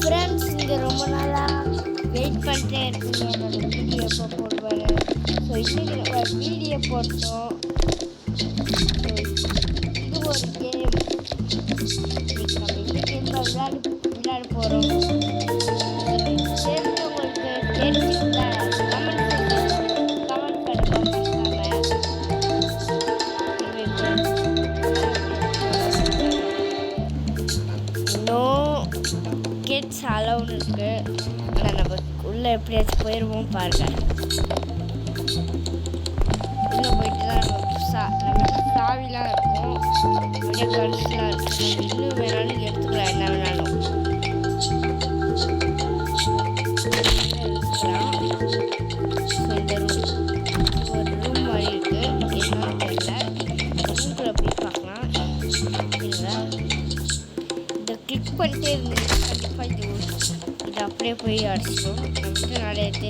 Friends, இங்கே ரொம்ப நாளாக வெயிட் பண்ணிட்டே இருக்கீங்க என்னோட வீடியோ எப்போ போடுவார். ஸோ இன்றைக்கி ஒரு வீடியோ போட்டோம். இது ஒரு கேம். இன்னைக்கு நம்ம இந்த கேம் தான் விளையாட போகிறோம். தெரிஞ்சவங்களுக்கு தெரிஞ்சுக்கிட்டா கமெண்ட் பண்ணுங்க. நோ கிட்ஸ் அலவுட் இருக்கு. ஆனால் நம்ம உள்ளே எப்படியாச்சும் போயிடுவோம் பாருங்க. உள்ளே போயிட்டு தான் நம்ம சாவிலாம் இருக்கும், அப்படியே கன்ஸ்லாம் இருக்கும். நம்ம இன்னும் வேணாலும் எடுத்துக்கலாம், என்ன வேணாலும் எடுத்துக்கலாம். ஸோ இந்த ஒரு ரூம் மாதிரி இருக்கு, என்னன்னு தெரியல. ரூம்குள்ளே போய் பார்க்கலாம். இதை கிளிக் பண்ணிட்டே இருந்தீங்கன்னா கண்டிப்பாக இது அப்படியே போய் அடிச்சிடும். நம்மகிட்ட நிறைய இது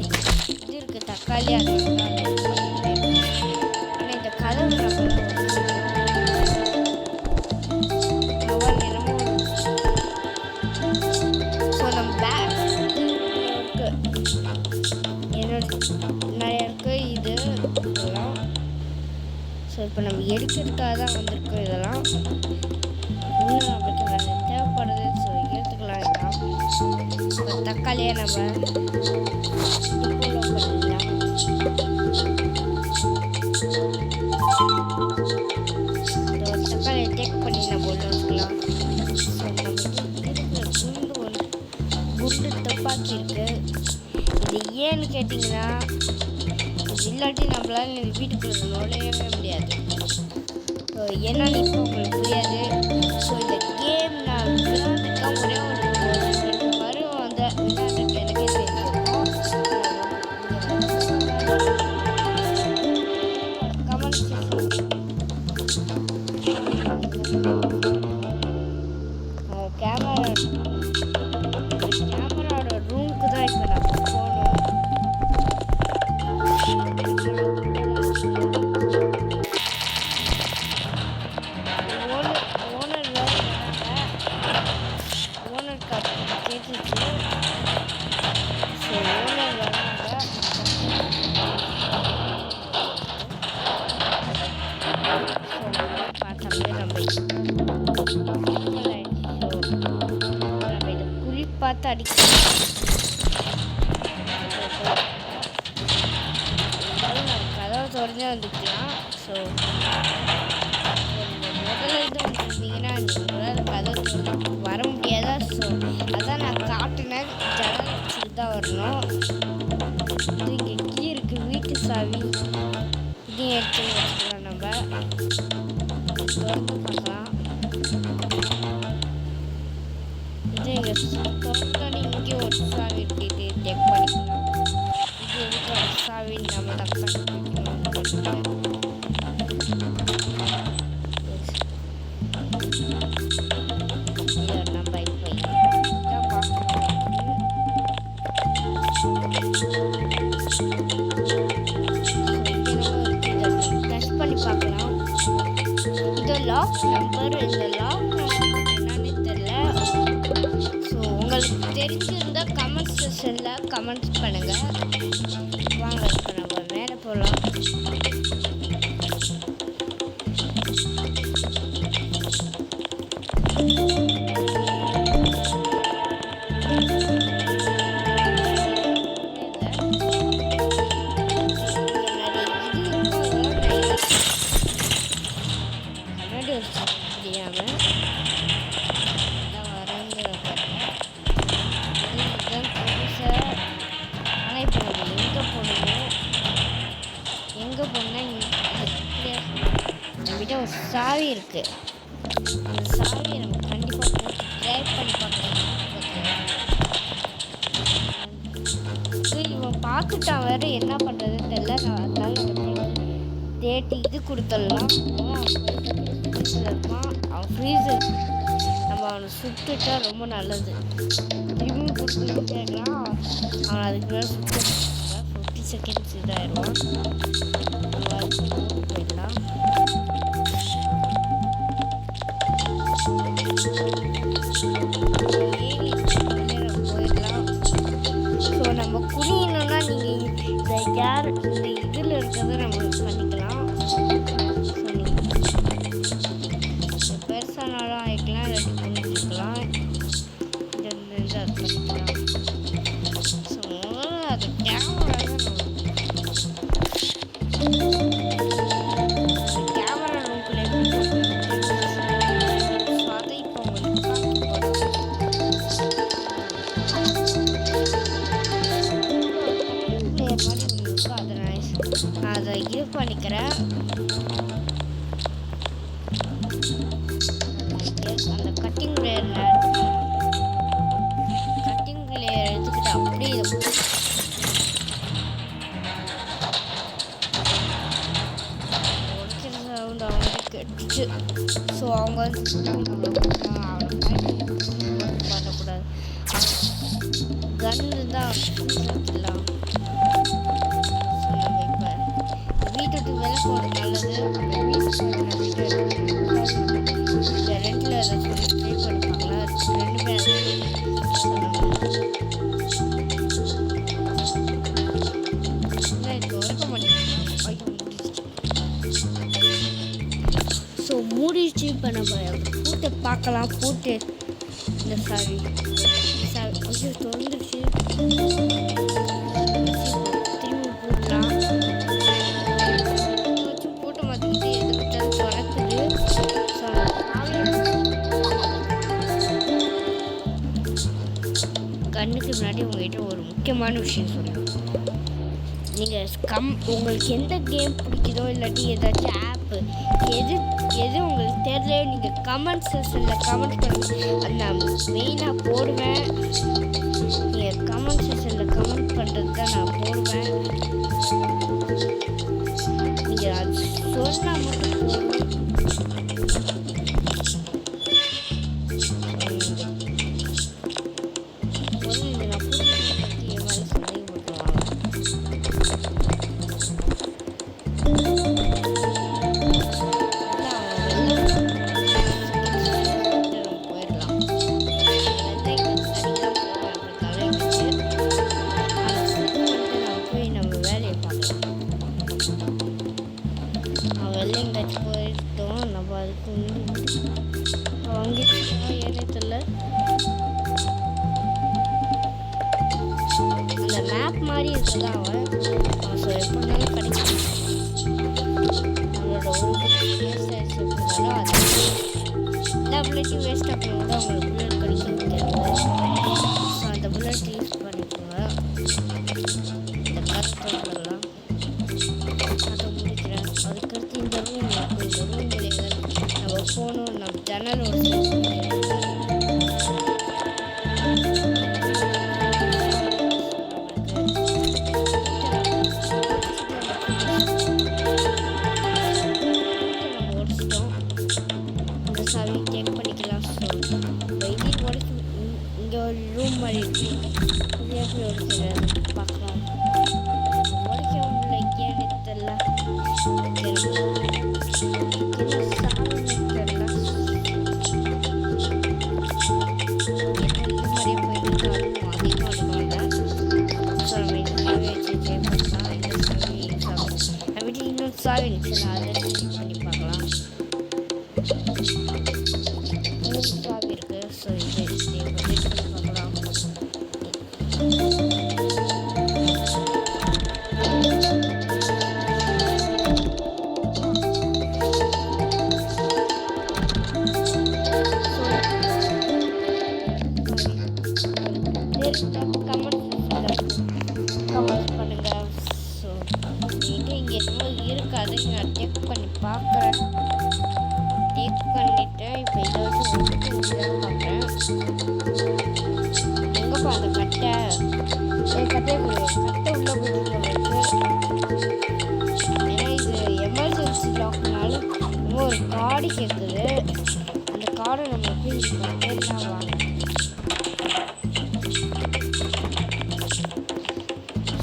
இருக்குது, தக்காளி. அது ஆனால் இந்த கதவு ஸோ நம்ம பேக் இருக்கு, என்னோட நிறைய இருக்குது இது இதெல்லாம். ஸோ இப்போ நம்ம எடுக்கிறதுக்காக தான் வந்திருக்கோம். இதெல்லாம் இன்னும் நம்மளுக்கு நிறைய தேவைப்படுது. ஸோ எடுத்துக்கலாம். இதெல்லாம் தக்காளியை நம்ம பண்ணிடலாம். தக்காளியை டேக் பண்ணி நம்ம உள்ள வச்சுக்கலாம். ஸோ நம்ம ஒரு குண்டு துப்பாக்கி இருக்கு. இது ஏன்னு கேட்டிங்கன்னா, இது இல்லாட்டி நம்மளால வீட்டுக்குள்ள நுழையவே முடியாது. ஸோ என்னன்னு இப்போ உங்களுக்கு புரியாது. ஸோ இந்த கேம் நான் விளையாண்டுருக்கேன். ஒரே ஒரு 2 வாரம் அந்த விளையாண்டுருக்கேன், எனக்கே தெரிஞ்சிருக்கும். கமெண்ட் கேமராவோட ரூமுக்கு தான் இப்போ நம்ம போகணும். ஓனர் வேறு ஓனர் கேட்டுச்சு. ஸோ ஓனர் வராங்க. பார்த்தோம்னா நம்ம இதை பார்த்து அடிக்கலாம். நம்ம கதவை தொடர்ந்து வந்துக்கலாம். ஸோ முதல்ல இருந்து வந்துருந்தீங்கன்னா உங்களால் கதவை தொடர்ந்து வர முடியாதா? ஸோ அதான் நான் காட்டினேன், ஜன்னல் வச்சுட்டு தான் வரணும். இது இங்கே கீ இருக்குது, வீட்டு சாவி. இதையும் எடுத்து வச்சுக்கலாம். நம்ம திறந்து பார்க்கலாம். இது இங்கே திறந்தோன்னே இங்கே ஒரு சாவி இருக்குது, இது டெக் பண்ணிக்கலாம். இது எதுக்கு ஒரு சாவி நம்ம தான் கண்டுபிடிக்கணும். இதை நம்ம இப்போ இதான் பார்க்கணும். டெஸ்ட் பண்ணி பார்க்கலாம். இது லாக் நம்பர். இந்த லாக் நம்பர் என்னன்னு தெரியல. ஸோ உங்களுக்கு தெரிஞ்சிருந்தால் கமெண்ட் செக்ஷனில் கமெண்ட் பண்ணுங்கள். வாங்க இப்போ நம்ம மேலே போகலாம். நம்மகிட்ட ஒரு சாவி இருக்கு. அந்த சாவியை நம்ம கண்டிப்பாக போட்டு ட்ரை பண்ணி பார்க்கலாம். இவன் பார்த்துட்டான் வேற, என்ன பண்ணுறதுன்னு தெரியல. அதனால நம்ம தேட்டி இது கொடுத்துடலாம். அவன் ஃப்ரீசர் நம்ம அவனை சுட்டுட்டா ரொம்ப நல்லது. திரும்பி கொடுத்துட்டு கேட்கலாம். அவன் அதுக்கு மேலே சுட்டு 50 செகண்ட்ஸ் இதாயிடுவான். போயிடலாம். பண்ணிக்கலாம். ஸோ அது கேமரா கேமரா ரூம்குள்ளே எப்படி ஸோ அதை இப்போ உங்களுக்கு அதை இது பண்ணிக்கிறேன். அந்த கட்டிங் லேயர் எடுத்துக்கிட்டு அப்படியே சவுண்ட் அவங்களுக்கு கெட்டுச்சு. ஸோ அவங்க வந்து பண்ணக்கூடாது. கன்னு தான் வச்சுக்கலாம். ஸோ நம்ம இப்போ வீட்டு விட்டு வெளில போகிறது நல்லது. ரெண்டில் அதை சொல்லி ட்ரை பண்ணிப்பாங்களா ரெண்டுமே ஸோ மூடிச்சு. இப்போ நம்ம பூட்டை பார்க்கலாம். பூட்டு இந்த சாவி ஐயோ திறந்துருச்சு. திரும்பி பூட்டலாம். பூட்டை மாற்றிக்கிட்டு எது விட்டாலும் திறக்குது. ஸோ கண்ணுக்கு முன்னாடி உங்கள்கிட்ட ஒரு முக்கியமான விஷயம் சொல்லணும். நீங்கள் உங்களுக்கு எந்த கேம் பிடிக்குதோ இல்லாட்டி ஏதாச்சும் ஆப்பு எது உங்களுக்கு தெரியலையோ நீங்கள் கமெண்ட் செக்ஷனில் கமெண்ட் பண்ணுங்க. அது நான் மெயினாக போடுவேன். நீங்கள் கமெண்ட் செக்ஷனில் கமெண்ட் பண்ணுறது தான் நான் போடுவேன். நீங்கள் அது சொன்னால் மட்டும் போதும். போயிட்டோம் நம்ம அதுக்கு வாங்கிட்டு ஏனே தெரியல. அந்த மேப் மாதிரி இருக்குதா அவன் ஸோ எப்படினாலும் கிடைக்கும். நம்மளோட ஒரு வேஸ்ட் ஆயிடுச்சு எப்படினாலும் அது எல்லா புல்லட்டையும் வேஸ்ட் ஆகணும் கூட உங்களுக்கு புல்லட் கிடைக்க முடியாது. ஸோ அந்த புல்லட் யூஸ் பண்ணிக்கோங்க. இந்த கஷ்டப்படலாம் அதை முடிக்கிறேன். அதுக்கடுத்து இந்த ரூம் இருக்கும். இந்த ரூம் வழியாக நம்ம போகணும். நம்ம ஜன்னலோட சாவி செக் பண்ணிக்கலாம். ஸோ இது உடச்சி இங்கே ஒரு ரூம் மாதிரி இருக்கு. இது எப்படி உடைக்கிறது பார்க்கலாம். உடைக்க முடியல ஏன்னு தெரியல. சாவி இருந்துச்சு அதை செக் பண்ணி பார்க்கலாம். சாவி இருக்கு. ஸோ இது பார்க்கலாம். கமெண்ட் பண்ணுங்க. ஸோ இங்கே எதுவும் இருக்காது. நான் செக் பண்ணி பார்க்குறேன். செக் பண்ணிவிட்டு இப்போ இதை வச்சு பார்க்குறேன். எங்கேப்பா அந்த கட்டை கட்டை உள்ள போயிருக்கு. ஏன்னா இது எமர்ஜென்சி லாக்னால இன்னும் ஒரு கார்டு கேட்குது. அந்த கார்டை நம்ம எப்படி யூஸ் பண்ணிட்டு வாங்க.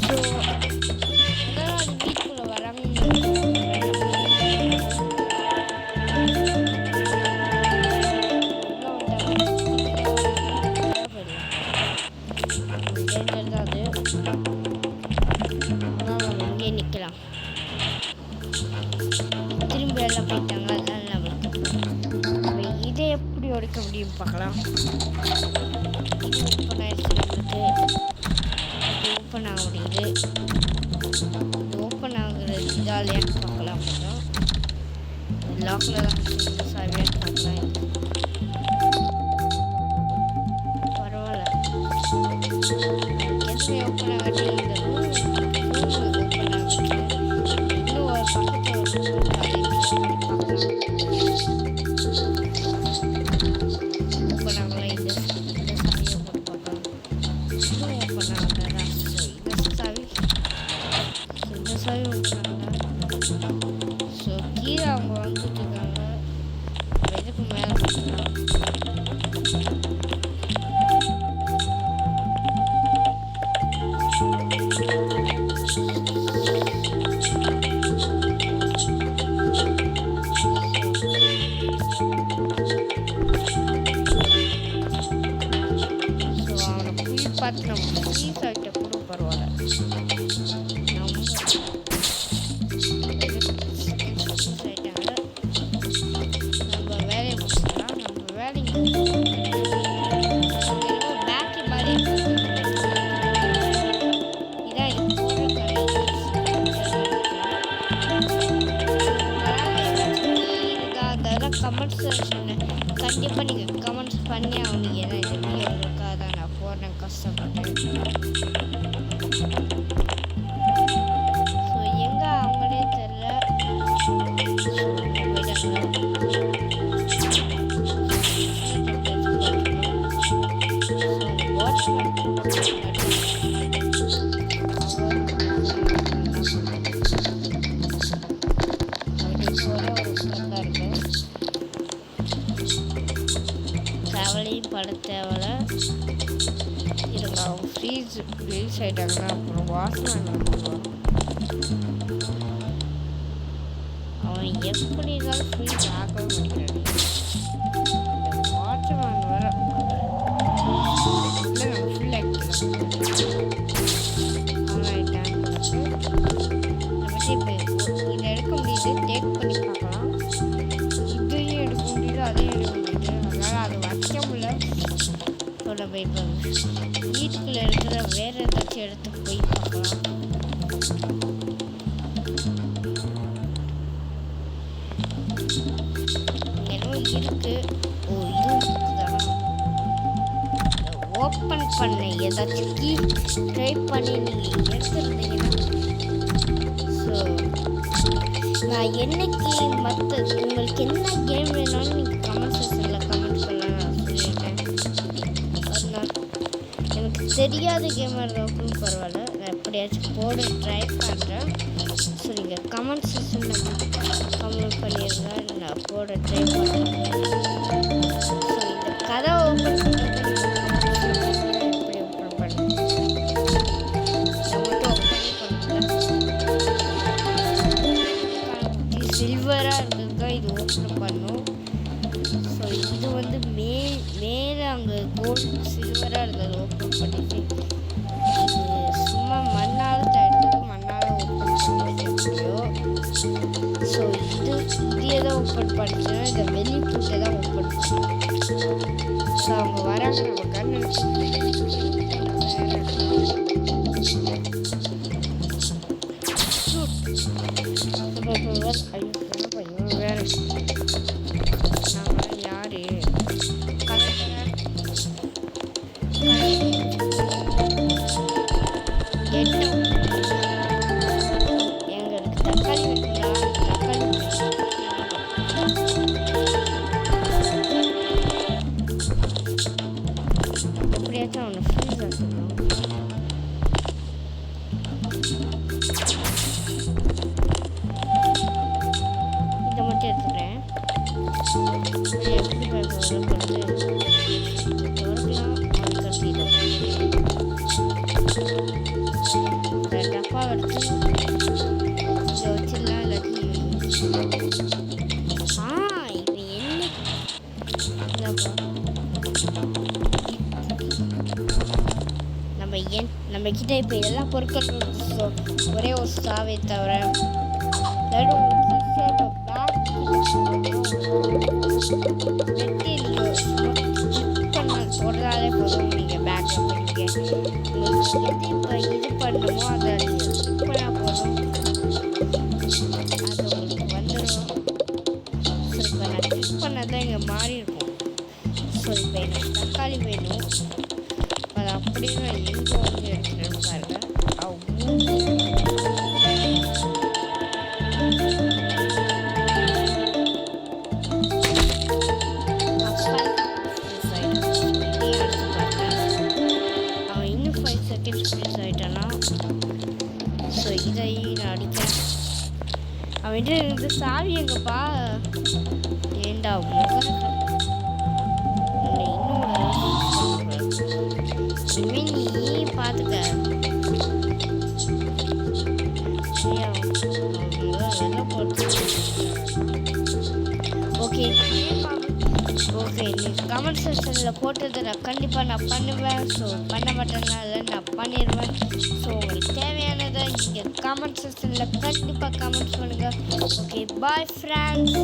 ஸோ அதான் அது வீட்டுக்குள்ளே வராங்க. இங்கே நிற்கலாம். திரும்பி எல்லாம் போயிட்டாங்க. அதனால நம்மளுக்கு இதை எப்படி உடைக்க முடியும் பார்க்கலாம். ஓப்பன் ஆக முடியுது. ஓப்பன் ஆகுறது ஜாலியாக பார்க்கலாம். கொஞ்சம் லாக்கில் தான் இந்த சாவியாக பார்க்கலாம். பரவாயில்ல. எப்படி ஓப்பன் ஆகட்டி இந்த ரூம் ஓப்பன் ஆகுது. இன்னும் ஒரு பக்கத்தில் ஒரு ரூம் பார்க்கலாம். ஓப்பன் ஆகலை. இந்த சாவியை போட்டு பார்க்கலாம். இன்னும் ஓப்பன் ஆகலை. இந்த சாவி ஓப்பன் ஆகலை. ஸோ கீழே அவங்க வந்துட்டு இருக்காங்க. இதுக்கு மேலே பார்க்கலாம். பார்த்து நம்ம ஃப்ரீஸ் ஆகிட்ட கூட பரவாயில்ல. நம்ம வேலையை முடிச்சுக்கலாம். நம்ம வேலைக்கு பேட்டரி மாதிரி இதான் அதெல்லாம் கமெண்ட்ஸ் சொன்னேன். கண்டிப்பாக நீங்கள் கமெண்ட்ஸ் பண்ணி ஆகணும். ஏன்னா இந்த வீடியோ உங்களுக்காக தான் நான் போடுறேன் கஷ்டப்பட்டேன். ஸோ எங்கே அவங்களே தெரியல. கவலையும் பட தேவையில்ல. அவங்க ஃப்ரீஸ் ரிலீஸ் ஆகிட்டாங்கன்னா அப்புறம் வாட்ச்மேன் வந்துடுவான். அவன் எப்படி இருந்தாலும் ஃப்ரீஸ் ஆகவே மாட்டேன். இந்த வாட்ச்மேன் வர இல்லை நம்ம ஃபுல் ஆகிக்கலாம். அவன் ஆகிட்டான். நம்ம இப்போ இதை எடுக்க முடியுது. டேக் பண்ணி பார்க்கலாம். இதையும் எடுக்க முடியுது, அதையும் எடுக்க முடியுது. அதனால் அதை வைக்க முடியல. நம்ம இப்போ வீட்டுக்குள்ள இருக்கிற வேற ஏதாச்சும் இடத்துக்கு போய் பார்க்கலாம். என்னவோ இருக்கு. ஓ இது இருக்குதானா? ஓப்பன் பண்ண ஏதாச்சும் கீ ட்ரை பண்ணி நீங்கள் எடுத்துருந்தீங்கன்னா ஸோ நான் என்னைக்கு மற்ற உங்களுக்கு என்ன கேம் வேணாலும் நீங்கள் கமெண்ட் செக்ஷனில் கமெண்ட் பண்ணலாம். நான் சொல்லிட்டேன். எனக்கு தெரியாத கேமாக இருந்தாலும் பரவாயில்ல. நான் எப்படியாச்சும் போட ட்ரை பண்ணுறேன். ஸோ நீங்கள் கமெண்ட் செக்ஷனில் கமெண்ட் பண்ணிடுங்க. நான் போட ட்ரை பண்ணுறேன். ஸோ இந்த கதை ஓப்பன் பண்ணுறது எப்படி ஓப்பன் பண்ணுறேன் நான் மட்டும் ஓப்பன் பண்ணுறேன். சில்வராக இருக்கிறதுக்கா இது ஓப்பன் பண்ணும். ஸோ இது வந்து மேலே அங்கே கோல்டு சில்வராக இருக்கிறது ஓப்பன் பண்ணிட்டு இது சும்மா மண்ணால் தடுத்து மண்ணால் ஓப்பன் பண்ணிட்டு எப்படியோ. ஸோ இதையே தான் ஓப்பன் பண்ணிச்சுன்னா இந்த வெளி பூட்டை தான் ஓப்பன் பண்ணும். ஸோ அவங்க வராங்க நம்ம கண்ணு வேறு நாங்கள் யார் எங்களுக்கு தக்காளி வெட்டுங்களா? தக்காளி எப்படியாச்சும் அவனை ஃப்ரீஸ் ஆகணும். இதை மட்டும் எடுத்துக்கிறேன். எப்படி திறக்கலாம் டப்பா எடுத்து இதை வச்சிடலாம். இல்லாட்டி இது என்ன நம்ம கிட்ட இப்போ எல்லா பொருட்களும் ஒரே ஒரு சாவை தவிர போடுறதாலே போதும். நீங்கள் பேக்கில் போடுவீங்க. உங்களுக்கு எது இப்போ இது பண்ணணுமோ அதை கிளிக் பண்ணால் போதும், அது உங்களுக்கு வந்துடும். ஸோ இப்போ நான் கிளிக் பண்ணதான் இங்கே மாறி இருக்கும். ஸோ இப்போ எனக்கு தக்காளி வேணும், அது அப்படியே நான் எங்கே வந்து எடுத்துகிட்டு பாருங்க. அவன் இன்னும் 5 செகண்ட்ஸ் ஃப்ரீஸ் ஆகிட்டானா. ஸோ இதை நான் அடித்தேன். அவன் இருந்து சாவி எங்கப்பா, ஏண்டா முகம் இன்னும் நீ பார்த்துக்க. ஓகே ஓகே, நீங்கள் கமெண்ட் செக்ஷனில் போட்டதை நான் கண்டிப்பாக நான் பண்ணுவேன். ஸோ பண்ண மாட்டேனால நான் பண்ணிடுவேன். ஸோ உங்களுக்கு தேவையானதை நீங்கள் கமெண்ட் செக்ஷனில் கண்டிப்பாக கமெண்ட்ஸ் பண்ணுங்கள். Okay, bye friends.